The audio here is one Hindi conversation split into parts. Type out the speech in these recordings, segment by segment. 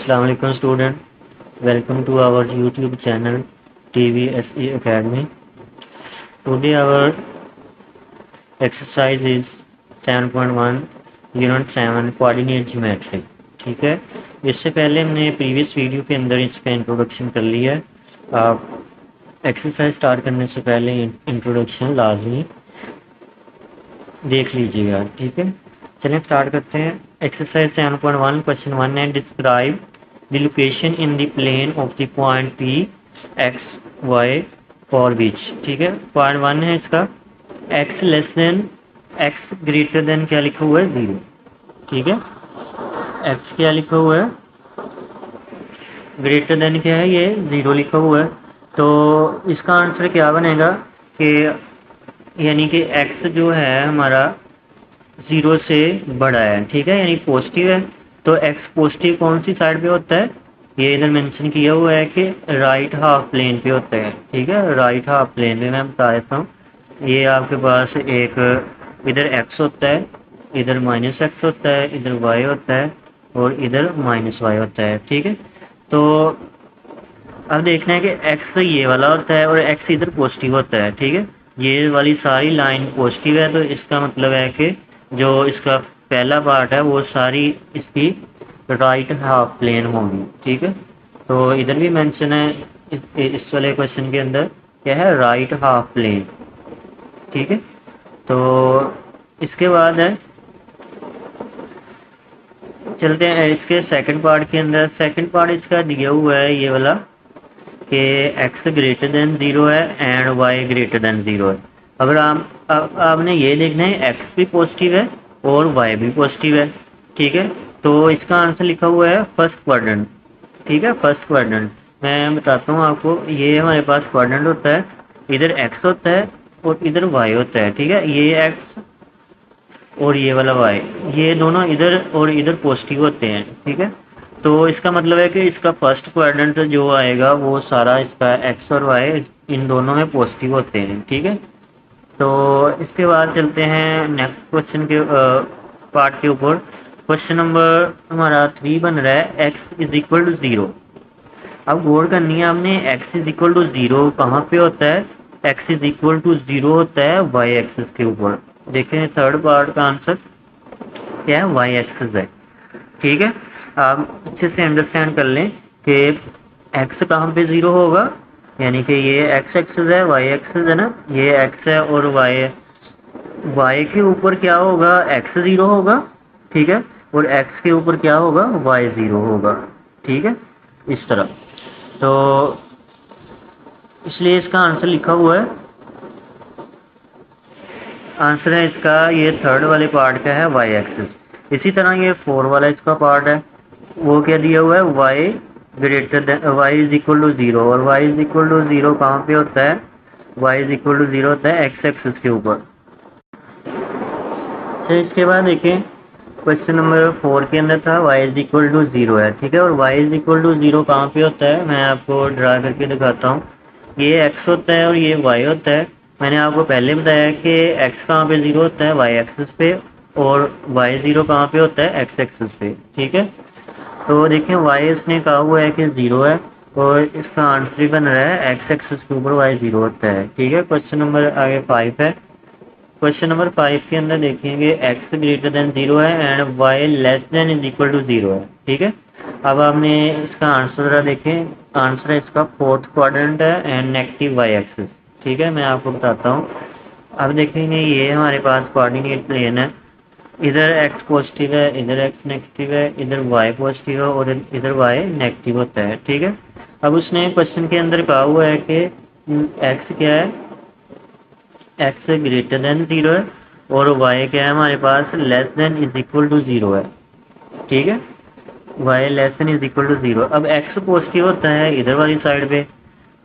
Assalamualaikum student, welcome to our YouTube channel TVSE Academy. Today our exercise is 7.1 Unit 7 Coordinate Geometry. ठीक है, इससे पहले हमने प्रीवियस वीडियो के अंदर इसका इंट्रोडक्शन कर लिया है। आप एक्सरसाइज स्टार्ट करने से पहले इंट्रोडक्शन लाजमी देख लीजिएगा। ठीक है, चलिए स्टार्ट करते हैं। एक्सरसाइज 7.1 क्वेश्चन 1 है, describe the location in the plane of the point P X Y for which. ठीक है, पॉइंट 1 है इसका X less than X greater than क्या लिखा हुआ है 0। ठीक है, एक्स क्या लिखा हुआ है, ग्रेटर देन क्या है, ये 0 लिखा हुआ है। तो इसका आंसर क्या बनेगा कि यानी कि एक्स जो है हमारा 0 से बड़ा है। ठीक है, यानी पॉजिटिव है। तो एक्स पॉजिटिव कौन सी साइड पे होता है, ये इधर मेंशन किया हुआ है कि राइट हाफ प्लेन पे होता है। ठीक है, राइट हाफ प्लेन पे मैं बता देता हूँ। ये आपके पास एक इधर एक्स होता है, इधर माइनस एक्स होता है, इधर वाई होता है और इधर माइनस वाई होता है। ठीक है, तो अब देखना है कि एक्स ये वाला होता है और एक्स इधर पॉजिटिव होता है। ठीक है, ये वाली सारी लाइन पॉजिटिव है, तो इसका मतलब है कि जो इसका पहला पार्ट है वो सारी इसकी राइट हाफ प्लेन होंगी। ठीक है, तो इधर भी मेंशन है इस वाले क्वेश्चन के अंदर क्या है, राइट हाफ प्लेन। ठीक है, तो इसके बाद है, चलते हैं इसके सेकंड पार्ट के अंदर। सेकंड पार्ट इसका दिया हुआ है ये वाला कि x ग्रेटर देन 0 है एंड y ग्रेटर देन 0 है। अगर आपने ये देखना है x भी पॉजिटिव है और y भी पॉजिटिव है। ठीक है, तो इसका आंसर लिखा हुआ है फर्स्ट क्वाड्रेंट। ठीक है, फर्स्ट क्वाड्रेंट मैं बताता हूँ आपको। ये हमारे पास क्वाड्रेंट होता है, इधर x होता है और इधर y होता है। ठीक है, ये x और ये वाला y, ये दोनों इधर और इधर पॉजिटिव होते हैं। ठीक है, तो इसका मतलब है कि इसका फर्स्ट क्वाड्रेंट जो आएगा वो सारा इसका एक्स और वाई इन दोनों में पॉजिटिव होते हैं। ठीक है, तो इसके बाद चलते हैं नेक्स्ट क्वेश्चन के पार्ट के ऊपर। क्वेश्चन नंबर हमारा 3 बन रहा है, एक्स इज इक्वल टू 0। अब गौर करनी है आपने, एक्स इज इक्वल टू 0 कहाँ पे होता है, एक्स इज इक्वल टू 0 होता है वाई एक्सिस के ऊपर। देखें थर्ड पार्ट का आंसर क्या है, वाई एक्सिस है। ठीक है, आप अच्छे से अंडरस्टैंड कर लें कि x कहाँ पे 0 होगा, यानी कि ये x एक्सिस है, y एक्सिस है ना, ये x है और y है। y के ऊपर क्या होगा, x 0 होगा। ठीक है, और x के ऊपर क्या होगा, y 0 होगा। ठीक है, इस तरह। तो इसलिए इसका आंसर लिखा हुआ है, आंसर है इसका ये थर्ड वाले पार्ट का है y एक्सिस। इसी तरह ये 4 वाला इसका पार्ट है, वो क्या दिया हुआ है, y greater than y is equal to 0। और y इज इक्वल टू 0 कहाँ पे होता है, y इज इक्वल टू 0 होता है x एक्सिस के ऊपर। तो इसके बाद देखें क्वेश्चन नंबर 4 के अंदर था y इज इक्वल टू 0 है। ठीक है, और y इज इक्वल टू 0 कहाँ पे होता है, मैं आपको ड्रा करके दिखाता हूँ। ये x होता है और ये y होता है। मैंने आपको पहले बताया कि x कहाँ पे 0 होता है, y एक्सिस पे, और y 0 कहाँ पे होता है, x एक्सिस पे। ठीक है, तो देखें y इसने कहा हुआ है कि 0 है और इसका आंसर बन रहा है x एक्सिस के ऊपर y 0 होता है। ठीक है, क्वेश्चन नंबर आगे 5 है। क्वेश्चन नंबर 5 के अंदर देखेंगे x ग्रेटर देन 0 है and y less than is equal to 0 है। ठीक है, अब आपने इसका आंसर जरा देखें, आंसर है इसका फोर्थ क्वाड्रेंट है एंड नेगेटिव y एक्सिस। ठीक है, मैं आपको बताता हूँ। अब देखेंगे ये हमारे पास कोऑर्डिनेट प्लेन है, इधर x पॉजिटिव है, इधर x नेगेटिव है, इधर y पॉजिटिव है और इधर y नेगेटिव होता है। ठीक है, अब उसने क्वेश्चन के अंदर कहा हुआ है कि x क्या है, x ग्रेटर देन 0 है और y क्या है हमारे पास, less than is equal to 0 है। ठीक है, y less than is equal to 0। अब x पॉजिटिव होता है इधर वाली साइड पे।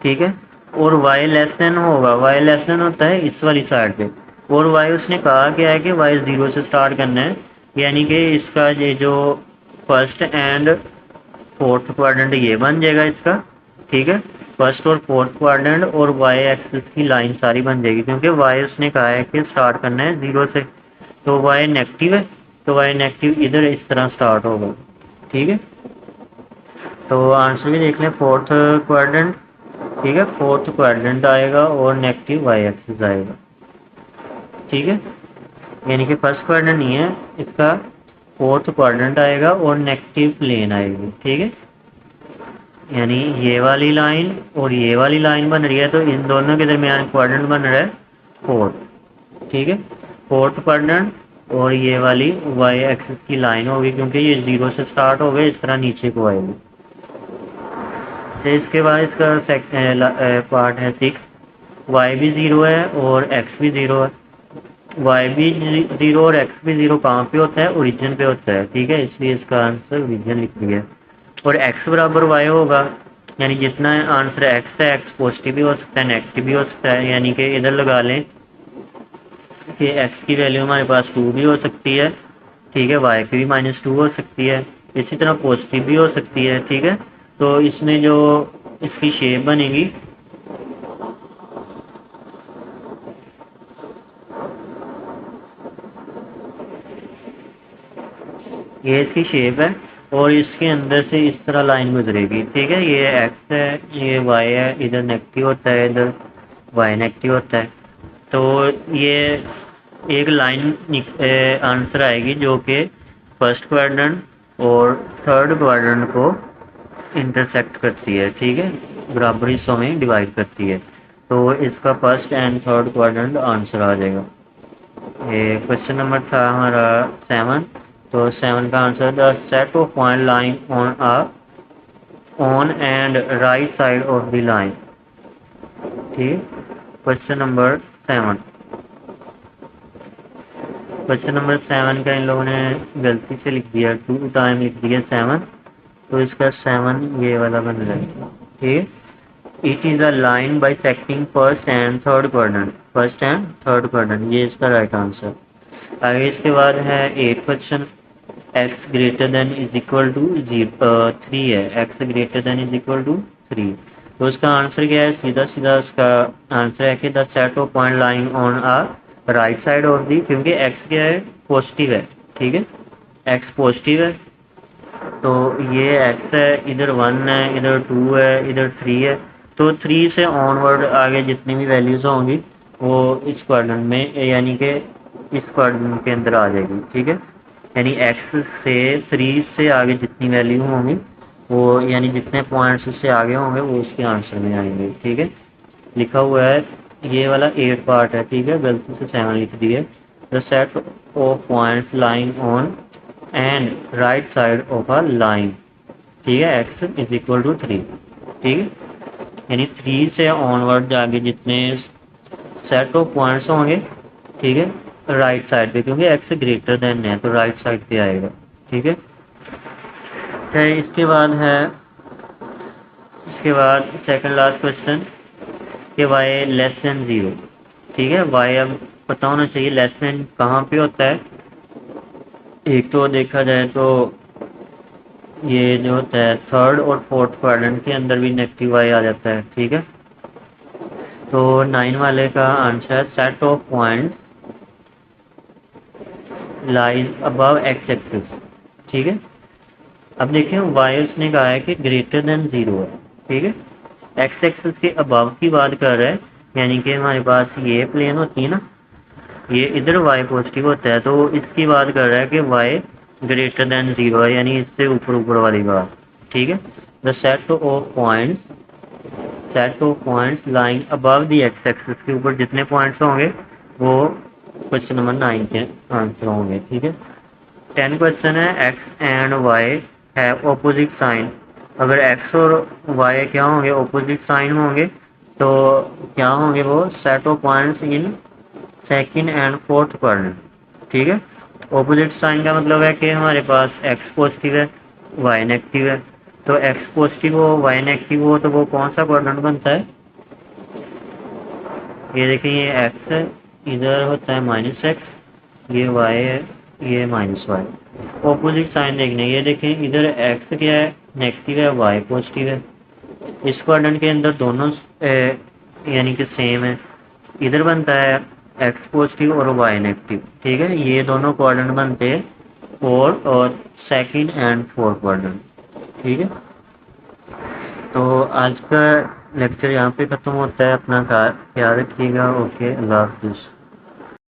ठीक है, और y लेस देन होगा, y लेस देन होता है इस वाली साइड पे। और y उसने कहा क्या है कि y 0 से स्टार्ट करना है, यानी कि इसका ये जो फर्स्ट एंड फोर्थ क्वाड्रेंट ये बन जाएगा इसका। ठीक है, फर्स्ट और फोर्थ क्वाड्रेंट और y एक्सिस की लाइन सारी बन जाएगी, क्योंकि y उसने कहा है कि स्टार्ट करना है 0 से। तो y नेगेटिव है, तो y नेगेटिव इधर इस तरह स्टार्ट होगा। ठीक है, तो आंसर भी देख लें, फोर्थ क्वाड्रेंट, ठीक है, फोर्थ क्वाड्रेंट आएगा और नेगेटिव वाई एक्सिस आएगा, ठीक है, यानी कि फर्स्ट क्वाड्रेंट नहीं है इसका, फोर्थ क्वाड्रेंट आएगा और नेगेटिव प्लेन आएगी, ठीक है, यानी ये वाली लाइन और ये वाली लाइन बन रही है, तो इन दोनों के दरमियान क्वाड्रेंट बन रहा है फोर्थ, ठीक है, फोर्थ क्वाड्रेंट, और ये वाली वाई एक्सिस की लाइन होगी क्योंकि ये 0 से स्टार्ट हो गए, इस तरह नीचे को आएगी। तो इसके बाद इसका पार्ट है 6, वाई भी 0 है और एक्स भी 0 है, वाई भी 0 और एक्स भी 0 कहाँ पे होता है, ओरिजिन पे होता है, ठीक है, इसलिए इसका आंसर ओरिजिन लिख दिया। और x बराबर y होगा, यानी जितना आंसर x है, x पॉजिटिव भी हो सकता है, नेगेटिव भी हो सकता है, यानी कि इधर लगा लें कि x की वैल्यू हमारे पास 2 भी हो सकती है, ठीक है, y की भी -2 हो सकती है, इसी तरह पॉजिटिव भी हो सकती है, ठीक है। तो इसमें जो इसकी शेप बनेगी, ये इसकी शेप है और इसके अंदर से इस तरह लाइन गुजरेगी, ठीक है, ये x है, ये y है, इधर नेगेटिव होता है, इधर y नेगेटिव होता है, तो ये एक लाइन आंसर आएगी जो कि फर्स्ट क्वाड्रेंट और थर्ड क्वाड्रेंट को इंटरसेक्ट करती है, ठीक है, बराबर हिस्सों में डिवाइड करती है, तो इसका first and third quadrant answer आ जाएगा। ये क्वेश्चन नंबर था हमारा 7, तो 7 का answer, the set of point line on and right side of the line, ठीक, क्वेश्चन नंबर 7। क्वेश्चन नंबर 7 का इन लोगों ने गलती से लिख दिया, 2 टाइम लिख दिया 7, तो इसका 7 ये वाला बन रहा है, ठीक। It is a line bisecting first and third quadrant, first and third quadrant, ये इसका राइट आंसर। आगे इसके बाद है 8 question, x greater than is equal to 3 है, x greater than is equal to 3, तो उसका आंसर क्या है, सीधा सीधा उसका आंसर है कि the set of point line on a right side of the, क्योंकि x क्या है, पॉजिटिव है, ठीक है, x पॉजिटिव है, तो ये x है, इधर 1 है, इधर 2 है, इधर 3 है, तो 3 से ऑनवर्ड आगे जितनी भी वैल्यूज होंगी वो इस क्वाड्रेंट में, यानी कि इस क्वाड्रेंट के अंदर आ जाएगी, ठीक है, यानी x से 3 से आगे जितनी वैल्यू होंगी वो, यानी जितने पॉइंट्स से आगे होंगे वो इसके आंसर में आएंगे, ठीक है, लिखा हुआ है, ये वाला 8 पार्ट है, ठीक है, गलती से 7 लिख दिए। The set of points line on and right side of a line, ठीक है, x इज इक्वल टू 3, ठीक है, यानी 3 से ऑनवर्ड आगे जितने सेट ऑफ पॉइंट्स होंगे, ठीक है, राइट साइड पे, क्योंकि x ग्रेटर देन है तो राइट साइड पे आएगा, ठीक है। तो इसके बाद सेकंड लास्ट क्वेश्चन कि y लेस देन 0, ठीक है, y अब पता होना चाहिए लेस देन कहाँ पे होता है। एक तो देखा जाए तो ये जो होता है थर्ड और फोर्थ क्वाड्रेंट के अंदर भी नेगेटिव y आ जाता है, ठीक है, तो 9 वाले का answer set of point lies above x axis, ठीक है। अब देखें y उसने कहा है कि ग्रेटर देन 0 है, ठीक है, एक्स एक्सिस के अबव की बात कर रहा है, यानी कि हमारे पास ये प्लेन होती है ना, ये इधर y पॉजिटिव होता है, तो इसकी बात कर रहा है कि y ग्रेटर देन 0 है, यानी इससे ऊपर वाली बात, ठीक है। The set of points lying above the x axis के ऊपर जितने पॉइंट्स होंगे वो क्वेश्चन नंबर 9 के आंसर होंगे, ठीक है। 10 क्वेश्चन है, x and y have opposite sign, अगर x और y क्या होंगे, ऑपोजिट साइन होंगे, तो क्या होंगे वो, set of points in second and fourth quadrant, ठीक है। ऑपोजिट साइन का मतलब है कि हमारे पास x पॉजिटिव है, y नेगेटिव है, तो x पॉजिटिव हो, y नेगेटिव हो, तो वो कौन सा क्वाड्रेंट बनता है, ये देखिए, ये x है, इधर होता है -x, ये y है, ये -y, ऑपोजिट साइन देखने, ये देखें, इधर x क्या है, नेगेटिव है, y पॉजिटिव है, इस क्वाड्रेंट के अंदर दोनों यानी कि सेम है, इधर बनता है x पॉजिटिव और y नेगेटिव, ठीक है, ये दोनों क्वाड्रेंट बनते हैं फोर्थ और सेकंड एंड फोर्थ क्वाड्रेंट, ठीक है। तो आज का लेक्चर यहाँ पे ख़त्म होता है। अपना ख्याल रखिएगा। ओके, अल्लाह हाफिज़।